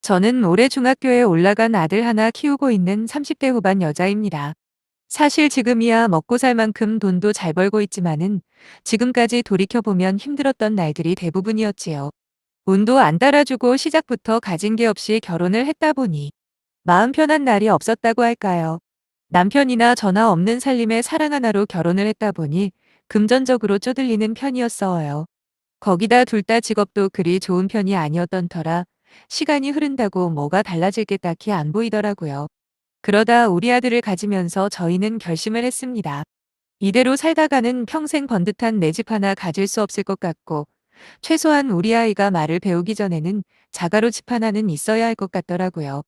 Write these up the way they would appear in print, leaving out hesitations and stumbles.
저는 올해 중학교에 올라간 아들 하나 키우고 있는 30대 후반 여자입니다. 사실 지금이야 먹고 살 만큼 돈도 잘 벌고 있지만은 지금까지 돌이켜보면 힘들었던 날들이 대부분이었지요. 운도 안 따라주고 시작부터 가진 게 없이 결혼을 했다 보니 마음 편한 날이 없었다고 할까요? 남편이나 저나 없는 살림에 사랑 하나로 결혼을 했다 보니 금전적으로 쪼들리는 편이었어요. 거기다 둘 다 직업도 그리 좋은 편이 아니었던 터라 시간이 흐른다고 뭐가 달라질 게 딱히 안 보이더라고요. 그러다 우리 아들을 가지면서 저희는 결심을 했습니다. 이대로 살다가는 평생 번듯한 내 집 하나 가질 수 없을 것 같고, 최소한 우리 아이가 말을 배우기 전에는 자가로 집 하나는 있어야 할 것 같더라고요.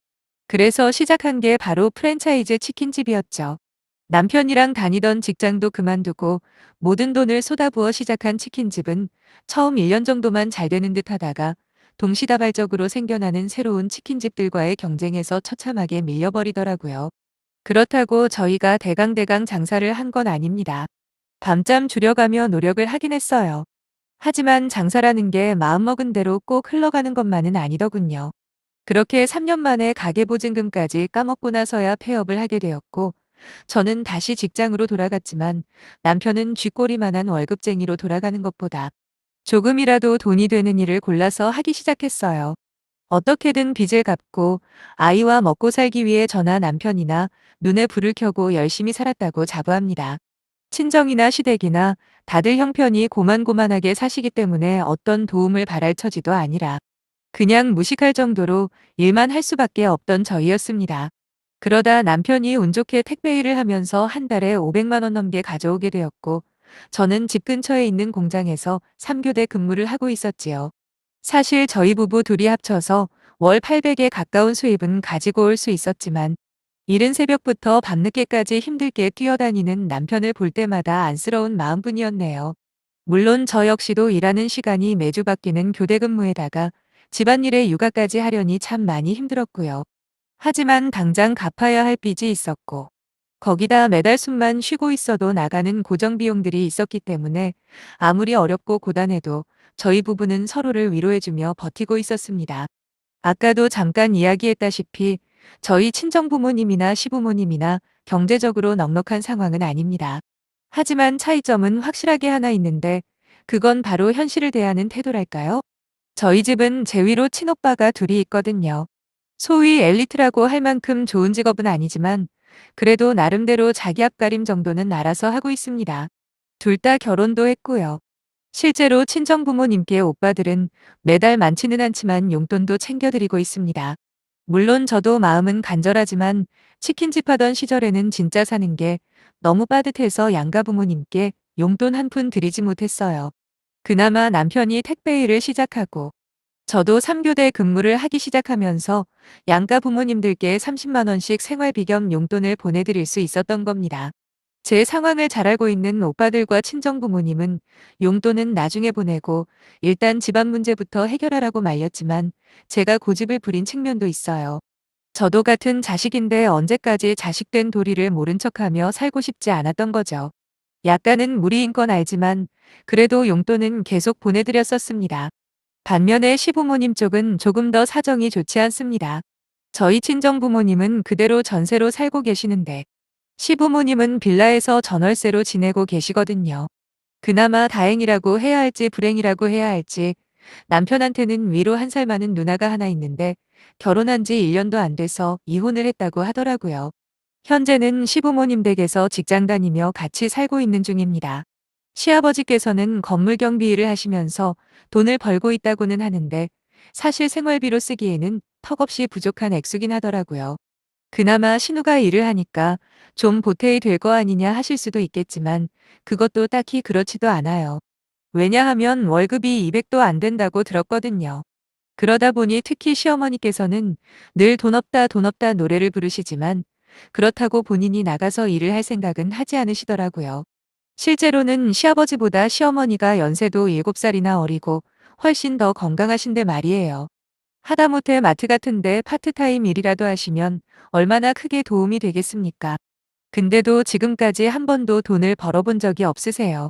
그래서 시작한 게 바로 프랜차이즈 치킨집이었죠. 남편이랑 다니던 직장도 그만두고 모든 돈을 쏟아부어 시작한 치킨집은 처음 1년 정도만 잘 되는 듯 하다가 동시다발적으로 생겨나는 새로운 치킨집들과의 경쟁에서 처참하게 밀려버리더라고요. 그렇다고 저희가 대강대강 장사를 한 건 아닙니다. 밤잠 줄여가며 노력을 하긴 했어요. 하지만 장사라는 게 마음먹은 대로 꼭 흘러가는 것만은 아니더군요. 그렇게 3년 만에 가계보증금까지 까먹고 나서야 폐업을 하게 되었고, 저는 다시 직장으로 돌아갔지만 남편은 쥐꼬리만한 월급쟁이로 돌아가는 것보다 조금이라도 돈이 되는 일을 골라서 하기 시작했어요. 어떻게든 빚을 갚고 아이와 먹고 살기 위해 저나 남편이나 눈에 불을 켜고 열심히 살았다고 자부합니다. 친정이나 시댁이나 다들 형편이 고만고만하게 사시기 때문에 어떤 도움을 바랄 처지도 아니라 그냥 무식할 정도로 일만 할 수밖에 없던 저희였습니다. 그러다 남편이 운 좋게 택배 일을 하면서 한 달에 500만 원 넘게 가져오게 되었고, 저는 집 근처에 있는 공장에서 3교대 근무를 하고 있었지요. 사실 저희 부부 둘이 합쳐서 월 800에 가까운 수입은 가지고 올 수 있었지만, 이른 새벽부터 밤늦게까지 힘들게 뛰어다니는 남편을 볼 때마다 안쓰러운 마음뿐이었네요. 물론 저 역시도 일하는 시간이 매주 바뀌는 교대 근무에다가 집안일에 육아까지 하려니 참 많이 힘들었고요. 하지만 당장 갚아야 할 빚이 있었고, 거기다 매달 숨만 쉬고 있어도 나가는 고정 비용들이 있었기 때문에 아무리 어렵고 고단해도 저희 부부는 서로를 위로해주며 버티고 있었습니다. 아까도 잠깐 이야기했다시피 저희 친정부모님이나 시부모님이나 경제적으로 넉넉한 상황은 아닙니다. 하지만 차이점은 확실하게 하나 있는데 그건 바로 현실을 대하는 태도랄까요? 저희 집은 제 위로 친오빠가 둘이 있거든요. 소위 엘리트라고 할 만큼 좋은 직업은 아니지만 그래도 나름대로 자기 앞가림 정도는 알아서 하고 있습니다. 둘 다 결혼도 했고요. 실제로 친정 부모님께 오빠들은 매달 많지는 않지만 용돈도 챙겨드리고 있습니다. 물론 저도 마음은 간절하지만 치킨집 하던 시절에는 진짜 사는 게 너무 빠듯해서 양가 부모님께 용돈 한 푼 드리지 못했어요. 그나마 남편이 택배 일을 시작하고 저도 3교대 근무를 하기 시작하면서 양가 부모님들께 30만 원씩 생활비 겸 용돈을 보내드릴 수 있었던 겁니다. 제 상황을 잘 알고 있는 오빠들과 친정 부모님은 용돈은 나중에 보내고 일단 집안 문제부터 해결하라고 말렸지만 제가 고집을 부린 측면도 있어요. 저도 같은 자식인데 언제까지 자식된 도리를 모른 척하며 살고 싶지 않았던 거죠. 약간은 무리인 건 알지만 그래도 용돈은 계속 보내드렸었습니다. 반면에 시부모님 쪽은 조금 더 사정이 좋지 않습니다. 저희 친정부모님은 그대로 전세로 살고 계시는데 시부모님은 빌라에서 전월세로 지내고 계시거든요. 그나마 다행이라고 해야 할지 불행이라고 해야 할지 남편한테는 위로 1살 많은 누나가 하나 있는데 결혼한 지 1년도 안 돼서 이혼을 했다고 하더라고요. 현재는 시부모님 댁에서 직장 다니며 같이 살고 있는 중입니다. 시아버지께서는 건물 경비 일을 하시면서 돈을 벌고 있다고는 하는데 사실 생활비로 쓰기에는 턱없이 부족한 액수긴 하더라고요. 그나마 신우가 일을 하니까 좀 보탬이 될 거 아니냐 하실 수도 있겠지만 그것도 딱히 그렇지도 않아요. 왜냐하면 월급이 200도 안 된다고 들었거든요. 그러다 보니 특히 시어머니께서는 늘 돈 없다 돈 없다 노래를 부르시지만 그렇다고 본인이 나가서 일을 할 생각은 하지 않으시더라고요. 실제로는 시아버지보다 시어머니가 연세도 7살이나 어리고 훨씬 더 건강하신데 말이에요. 하다못해 마트 같은데 파트타임 일이라도 하시면 얼마나 크게 도움이 되겠습니까? 근데도 지금까지 한 번도 돈을 벌어본 적이 없으세요.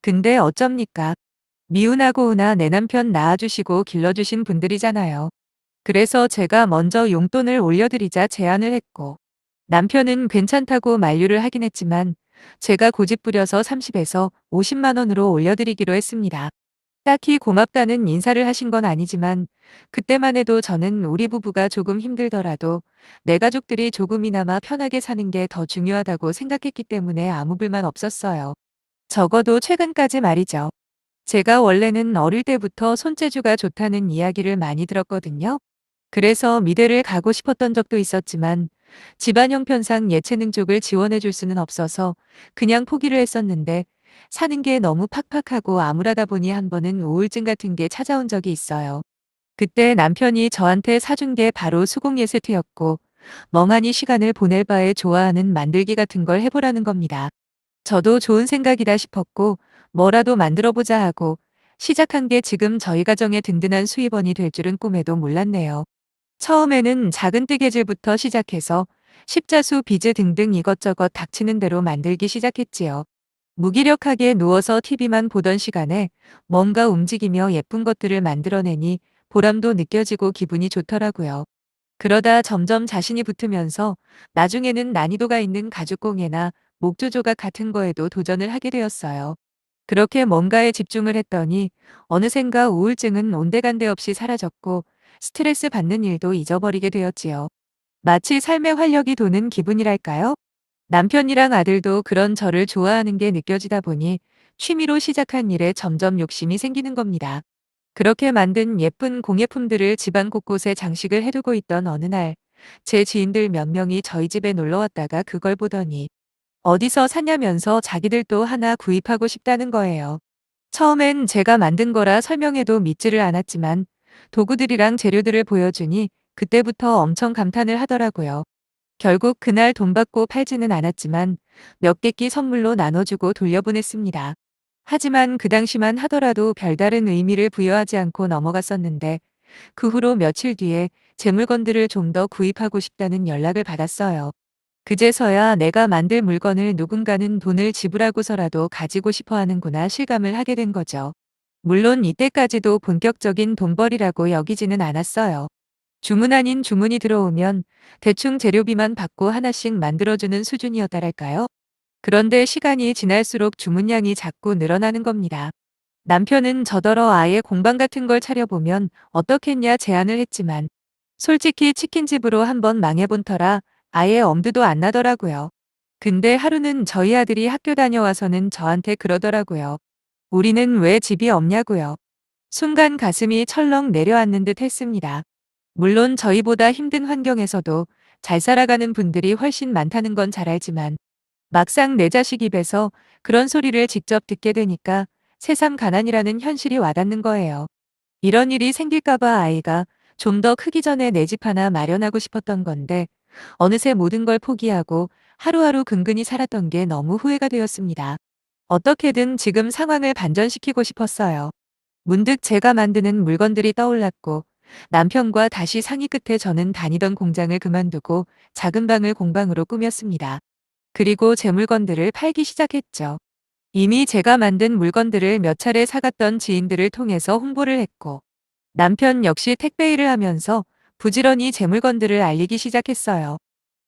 근데 어쩝니까? 미운하고우나 내 남편 낳아주시고 길러주신 분들이잖아요. 그래서 제가 먼저 용돈을 올려드리자 제안을 했고, 남편은 괜찮다고 만류를 하긴 했지만 제가 고집부려서 30에서 50만 원으로 올려드리기로 했습니다. 딱히 고맙다는 인사를 하신 건 아니지만 그때만 해도 저는 우리 부부가 조금 힘들더라도 내 가족들이 조금이나마 편하게 사는 게 더 중요하다고 생각했기 때문에 아무 불만 없었어요. 적어도 최근까지 말이죠. 제가 원래는 어릴 때부터 손재주가 좋다는 이야기를 많이 들었거든요. 그래서 미대를 가고 싶었던 적도 있었지만 집안 형편상 예체능 쪽을 지원해 줄 수는 없어서 그냥 포기를 했었는데, 사는 게 너무 팍팍하고 암울하다 보니 한 번은 우울증 같은 게 찾아온 적이 있어요. 그때 남편이 저한테 사준 게 바로 수공예 세트였고, 멍하니 시간을 보낼 바에 좋아하는 만들기 같은 걸 해보라는 겁니다. 저도 좋은 생각이다 싶었고 뭐라도 만들어 보자 하고 시작한 게 지금 저희 가정의 든든한 수입원이 될 줄은 꿈에도 몰랐네요. 처음에는 작은 뜨개질부터 시작해서 십자수, 비즈 등등 이것저것 닥치는 대로 만들기 시작했지요. 무기력하게 누워서 TV만 보던 시간에 뭔가 움직이며 예쁜 것들을 만들어내니 보람도 느껴지고 기분이 좋더라고요. 그러다 점점 자신이 붙으면서 나중에는 난이도가 있는 가죽공예나 목조 조각 같은 거에도 도전을 하게 되었어요. 그렇게 뭔가에 집중을 했더니 어느샌가 우울증은 온데간데 없이 사라졌고 스트레스 받는 일도 잊어버리게 되었지요. 마치 삶의 활력이 도는 기분이랄까요? 남편이랑 아들도 그런 저를 좋아하는 게 느껴지다 보니 취미로 시작한 일에 점점 욕심이 생기는 겁니다. 그렇게 만든 예쁜 공예품들을 집안 곳곳에 장식을 해두고 있던 어느 날, 제 지인들 몇 명이 저희 집에 놀러 왔다가 그걸 보더니 어디서 샀냐면서 자기들도 하나 구입하고 싶다는 거예요. 처음엔 제가 만든 거라 설명해도 믿지를 않았지만 도구들이랑 재료들을 보여주니 그때부터 엄청 감탄을 하더라고요. 결국 그날 돈 받고 팔지는 않았지만 몇 개끼 선물로 나눠주고 돌려보냈습니다. 하지만 그 당시만 하더라도 별다른 의미를 부여하지 않고 넘어갔었는데, 그 후로 며칠 뒤에 제 물건들을 좀 더 구입하고 싶다는 연락을 받았어요. 그제서야 내가 만들 물건을 누군가는 돈을 지불하고서라도 가지고 싶어 하는구나 실감을 하게 된 거죠. 물론 이때까지도 본격적인 돈벌이라고 여기지는 않았어요. 주문 아닌 주문이 들어오면 대충 재료비만 받고 하나씩 만들어주는 수준이었다랄까요? 그런데 시간이 지날수록 주문량이 자꾸 늘어나는 겁니다. 남편은 저더러 아예 공방 같은 걸 차려보면 어떻겠냐 제안을 했지만 솔직히 치킨집으로 한번 망해본 터라 아예 엄두도 안 나더라고요. 근데 하루는 저희 아들이 학교 다녀와서는 저한테 그러더라고요. 우리는 왜 집이 없냐고요. 순간 가슴이 철렁 내려앉는 듯 했습니다. 물론 저희보다 힘든 환경에서도 잘 살아가는 분들이 훨씬 많다는 건 잘 알지만 막상 내 자식 입에서 그런 소리를 직접 듣게 되니까 새삼 가난이라는 현실이 와닿는 거예요. 이런 일이 생길까봐 아이가 좀 더 크기 전에 내 집 하나 마련하고 싶었던 건데 어느새 모든 걸 포기하고 하루하루 근근히 살았던 게 너무 후회가 되었습니다. 어떻게든 지금 상황을 반전시키고 싶었어요. 문득 제가 만드는 물건들이 떠올랐고 남편과 다시 상의 끝에 저는 다니던 공장을 그만두고 작은 방을 공방으로 꾸몄습니다. 그리고 제 물건들을 팔기 시작했죠. 이미 제가 만든 물건들을 몇 차례 사갔던 지인들을 통해서 홍보를 했고, 남편 역시 택배 일을 하면서 부지런히 제 물건들을 알리기 시작했어요.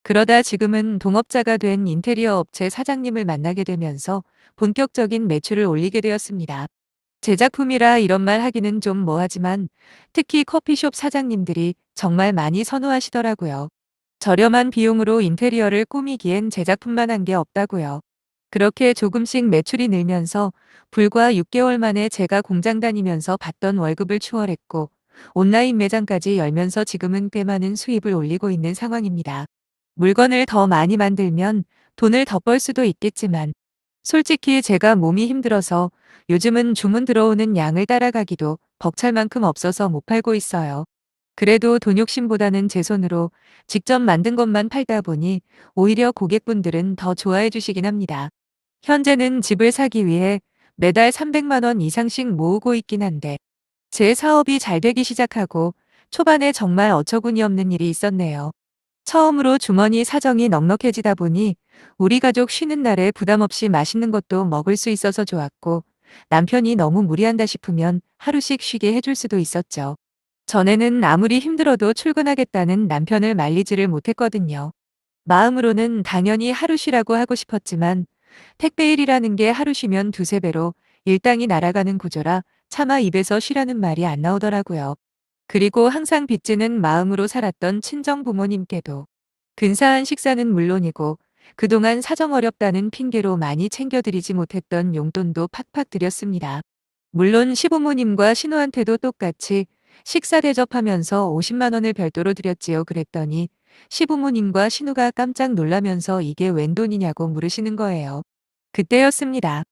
그러다 지금은 동업자가 된 인테리어 업체 사장님을 만나게 되면서 본격적인 매출을 올리게 되었습니다. 제 작품이라 이런 말 하기는 좀 뭐하지만 특히 커피숍 사장님들이 정말 많이 선호하시더라고요. 저렴한 비용으로 인테리어를 꾸미기엔 제 작품만 한 게 없다고요. 그렇게 조금씩 매출이 늘면서 불과 6개월 만에 제가 공장 다니면서 받던 월급을 추월했고 온라인 매장까지 열면서 지금은 꽤 많은 수입을 올리고 있는 상황입니다. 물건을 더 많이 만들면 돈을 더 벌 수도 있겠지만 솔직히 제가 몸이 힘들어서 요즘은 주문 들어오는 양을 따라가기도 벅찰 만큼 없어서 못 팔고 있어요. 그래도 돈 욕심보다는 제 손으로 직접 만든 것만 팔다 보니 오히려 고객분들은 더 좋아해 주시긴 합니다. 현재는 집을 사기 위해 매달 300만 원 이상씩 모으고 있긴 한데 제 사업이 잘 되기 시작하고 초반에 정말 어처구니 없는 일이 있었네요. 처음으로 주머니 사정이 넉넉해지다 보니 우리 가족 쉬는 날에 부담 없이 맛있는 것도 먹을 수 있어서 좋았고 남편이 너무 무리한다 싶으면 하루씩 쉬게 해줄 수도 있었죠. 전에는 아무리 힘들어도 출근하겠다는 남편을 말리지를 못했거든요. 마음으로는 당연히 하루 쉬라고 하고 싶었지만 택배일이라는 게 하루 쉬면 두세 배로 일당이 날아가는 구조라 차마 입에서 쉬라는 말이 안 나오더라고요. 그리고 항상 빚지는 마음으로 살았던 친정 부모님께도 근사한 식사는 물론이고 그동안 사정 어렵다는 핑계로 많이 챙겨드리지 못했던 용돈도 팍팍 드렸습니다. 물론 시부모님과 신우한테도 똑같이 식사 대접하면서 50만 원을 별도로 드렸지요. 그랬더니 시부모님과 신우가 깜짝 놀라면서 이게 웬 돈이냐고 물으시는 거예요. 그때였습니다.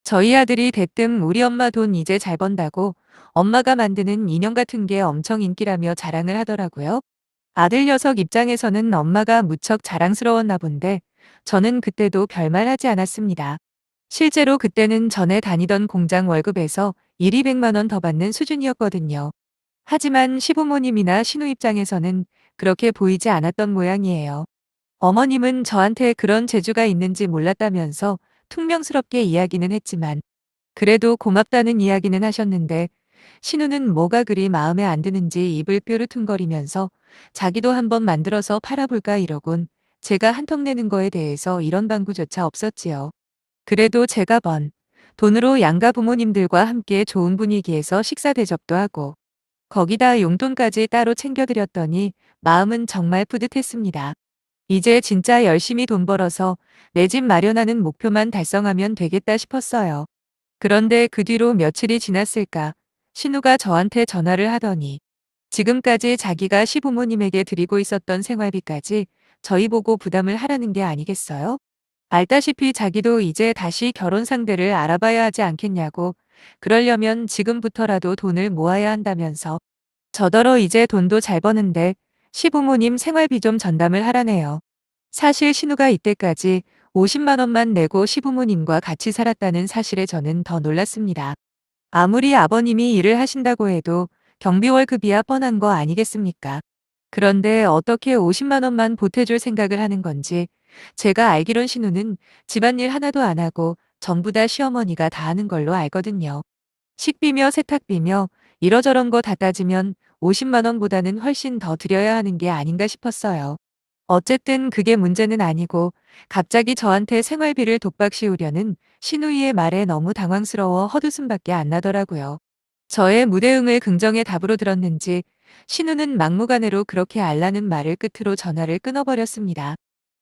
저희 아들이 대뜸 우리 엄마 돈 이제 잘 번다고 엄마가 만드는 인형 같은 게 엄청 인기라며 자랑을 하더라고요. 아들 녀석 입장에서는 엄마가 무척 자랑스러웠나 본데 저는 그때도 별말 하지 않았습니다. 실제로 그때는 전에 다니던 공장 월급에서 200만 원 더 받는 수준이었거든요. 하지만 시부모님이나 신우 입장에서는 그렇게 보이지 않았던 모양이에요. 어머님은 저한테 그런 재주가 있는지 몰랐다면서 퉁명스럽게 이야기는 했지만 그래도 고맙다는 이야기는 하셨는데 신우는 뭐가 그리 마음에 안 드는지 입을 뾰루퉁거리면서 자기도 한번 만들어서 팔아볼까 이러곤 제가 한턱 내는 거에 대해서 이런 방구조차 없었지요. 그래도 제가 번 돈으로 양가 부모님들과 함께 좋은 분위기에서 식사 대접도 하고 거기다 용돈까지 따로 챙겨드렸더니 마음은 정말 뿌듯했습니다. 이제 진짜 열심히 돈 벌어서 내 집 마련하는 목표만 달성하면 되겠다 싶었어요. 그런데 그 뒤로 며칠이 지났을까 신우가 저한테 전화를 하더니 지금까지 자기가 시부모님에게 드리고 있었던 생활비까지 저희 보고 부담을 하라는 게 아니겠어요? 알다시피 자기도 이제 다시 결혼 상대를 알아봐야 하지 않겠냐고 그러려면 지금부터라도 돈을 모아야 한다면서 저더러 이제 돈도 잘 버는데 시부모님 생활비 좀 전담을 하라네요. 사실 신우가 이때까지 50만 원만 내고 시부모님과 같이 살았다는 사실에 저는 더 놀랐습니다. 아무리 아버님이 일을 하신다고 해도 경비 월급이야 뻔한 거 아니겠습니까? 그런데 어떻게 50만 원만 보태줄 생각을 하는 건지 제가 알기론 신우는 집안일 하나도 안 하고 전부 다 시어머니가 다 하는 걸로 알거든요. 식비며 세탁비며 이러저런 거 다 따지면 50만 원보다는 훨씬 더 드려야 하는 게 아닌가 싶었어요. 어쨌든 그게 문제는 아니고 갑자기 저한테 생활비를 독박 씌우려는 신우이의 말에 너무 당황스러워 헛웃음밖에 안 나더라고요. 저의 무대응을 긍정의 답으로 들었는지 신우는 막무가내로 그렇게 알라는 말을 끝으로 전화를 끊어버렸습니다.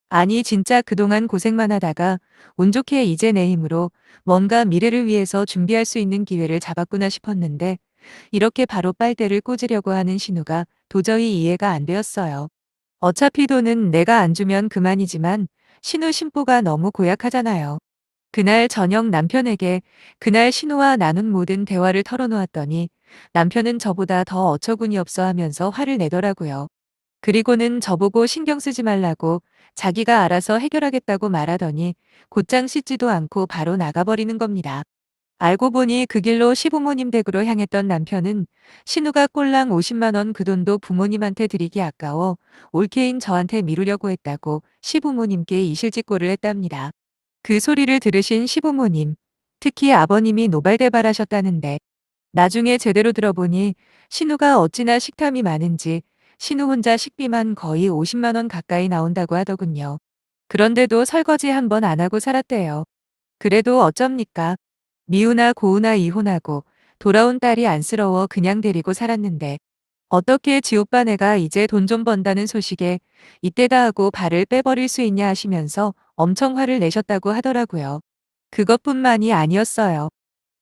아니 진짜 그동안 고생만 하다가 운 좋게 이제 내 힘으로 뭔가 미래를 위해서 준비할 수 있는 기회를 잡았구나 싶었는데 이렇게 바로 빨대를 꽂으려고 하는 신우가 도저히 이해가 안 되었어요. 어차피 돈은 내가 안 주면 그만이지만 신우 심보가 너무 고약하잖아요. 그날 저녁 남편에게 그날 신우와 나눈 모든 대화를 털어놓았더니 남편은 저보다 더 어처구니 없어 하면서 화를 내더라고요. 그리고는 저보고 신경 쓰지 말라고 자기가 알아서 해결하겠다고 말하더니 곧장 씻지도 않고 바로 나가버리는 겁니다. 알고 보니 그 길로 시부모님 댁으로 향했던 남편은 신우가 꼴랑 50만 원 그 돈도 부모님한테 드리기 아까워 올케인 저한테 미루려고 했다고 시부모님께 이실직고를 했답니다. 그 소리를 들으신 시부모님, 특히 아버님이 노발대발하셨다는데 나중에 제대로 들어보니 신우가 어찌나 식탐이 많은지 신우 혼자 식비만 거의 50만 원 가까이 나온다고 하더군요. 그런데도 설거지 한 번 안 하고 살았대요. 그래도 어쩝니까? 미우나 고우나 이혼하고 돌아온 딸이 안쓰러워 그냥 데리고 살았는데 어떻게 지오빠 네가 이제 돈 좀 번다는 소식에 이때다 하고 발을 빼버릴 수 있냐 하시면서 엄청 화를 내셨다고 하더라고요. 그것뿐만이 아니었어요.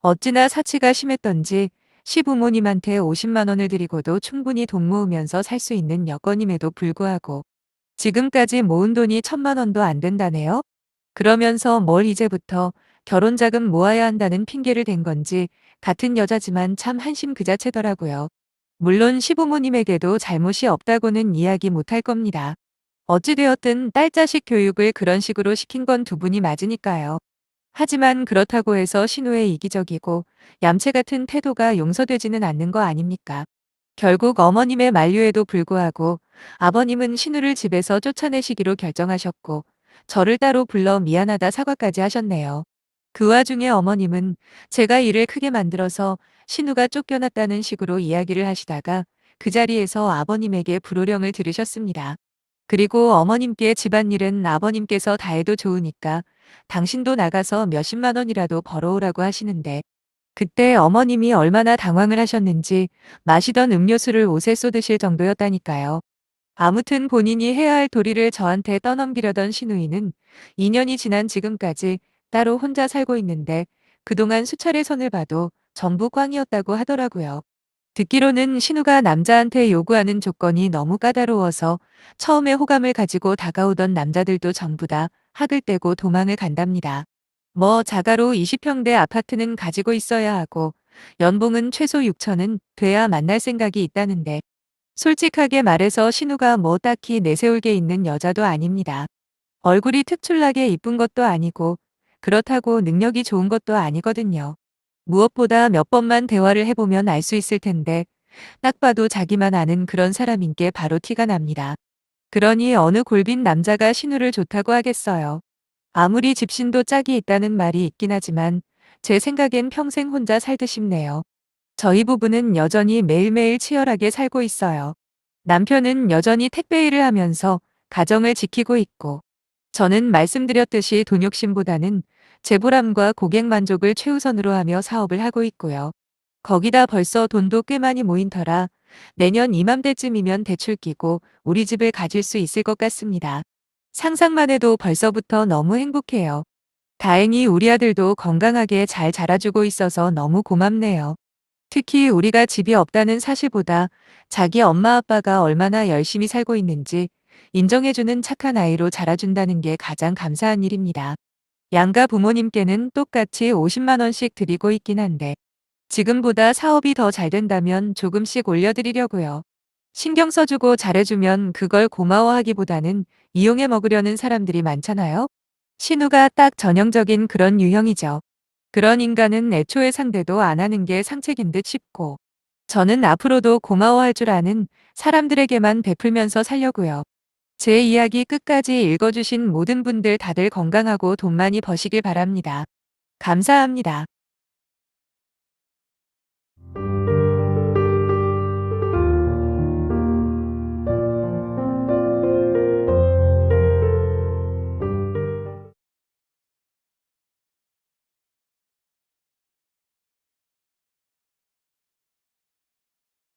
어찌나 사치가 심했던지 시부모님한테 50만 원을 드리고도 충분히 돈 모으면서 살 수 있는 여건임에도 불구하고 지금까지 모은 돈이 1,000만 원도 안 된다네요? 그러면서 뭘 이제부터 결혼 자금 모아야 한다는 핑계를 댄 건지 같은 여자지만 참 한심 그 자체더라고요. 물론 시부모님에게도 잘못이 없다고는 이야기 못할 겁니다. 어찌되었든 딸자식 교육을 그런 식으로 시킨 건 두 분이 맞으니까요. 하지만 그렇다고 해서 신우의 이기적이고 얌체 같은 태도가 용서되지는 않는 거 아닙니까? 결국 어머님의 만류에도 불구하고 아버님은 신우를 집에서 쫓아내시기로 결정하셨고 저를 따로 불러 미안하다 사과까지 하셨네요. 그 와중에 어머님은 제가 일을 크게 만들어서 신우가 쫓겨났다는 식으로 이야기를 하시다가 그 자리에서 아버님에게 불호령을 들으셨습니다. 그리고 어머님께 집안일은 아버님께서 다 해도 좋으니까 당신도 나가서 몇십만 원이라도 벌어오라고 하시는데 그때 어머님이 얼마나 당황을 하셨는지 마시던 음료수를 옷에 쏟으실 정도였다니까요. 아무튼 본인이 해야 할 도리를 저한테 떠넘기려던 시누이는 2년이 지난 지금까지 따로 혼자 살고 있는데 그동안 수차례 선을 봐도 전부 꽝이었다고 하더라고요. 듣기로는 신우가 남자한테 요구하는 조건이 너무 까다로워서 처음에 호감을 가지고 다가오던 남자들도 전부 다 학을 떼고 도망을 간답니다. 뭐 자가로 20평대 아파트는 가지고 있어야 하고 연봉은 최소 6천은 돼야 만날 생각이 있다는데 솔직하게 말해서 신우가 뭐 딱히 내세울 게 있는 여자도 아닙니다. 얼굴이 특출나게 이쁜 것도 아니고 그렇다고 능력이 좋은 것도 아니거든요. 무엇보다 몇 번만 대화를 해보면 알 수 있을 텐데 딱 봐도 자기만 아는 그런 사람인 게 바로 티가 납니다. 그러니 어느 골빈 남자가 신우를 좋다고 하겠어요. 아무리 집신도 짝이 있다는 말이 있긴 하지만 제 생각엔 평생 혼자 살듯 싶네요. 저희 부부는 여전히 매일매일 치열하게 살고 있어요. 남편은 여전히 택배 일을 하면서 가정을 지키고 있고 저는 말씀드렸듯이 돈 욕심보다는 제 보람과 고객 만족을 최우선으로 하며 사업을 하고 있고요. 거기다 벌써 돈도 꽤 많이 모인 터라 내년 이맘때쯤이면 대출 끼고 우리 집을 가질 수 있을 것 같습니다. 상상만 해도 벌써부터 너무 행복해요. 다행히 우리 아들도 건강하게 잘 자라주고 있어서 너무 고맙네요. 특히 우리가 집이 없다는 사실보다 자기 엄마 아빠가 얼마나 열심히 살고 있는지 인정해주는 착한 아이로 자라준다는 게 가장 감사한 일입니다. 양가 부모님께는 똑같이 50만 원씩 드리고 있긴 한데 지금보다 사업이 더 잘 된다면 조금씩 올려드리려고요. 신경 써주고 잘해주면 그걸 고마워하기보다는 이용해 먹으려는 사람들이 많잖아요. 신우가 딱 전형적인 그런 유형이죠. 그런 인간은 애초에 상대도 안 하는 게 상책인 듯 싶고 저는 앞으로도 고마워할 줄 아는 사람들에게만 베풀면서 살려고요. 제 이야기 끝까지 읽어주신 모든 분들 다들 건강하고 돈 많이 버시길 바랍니다. 감사합니다.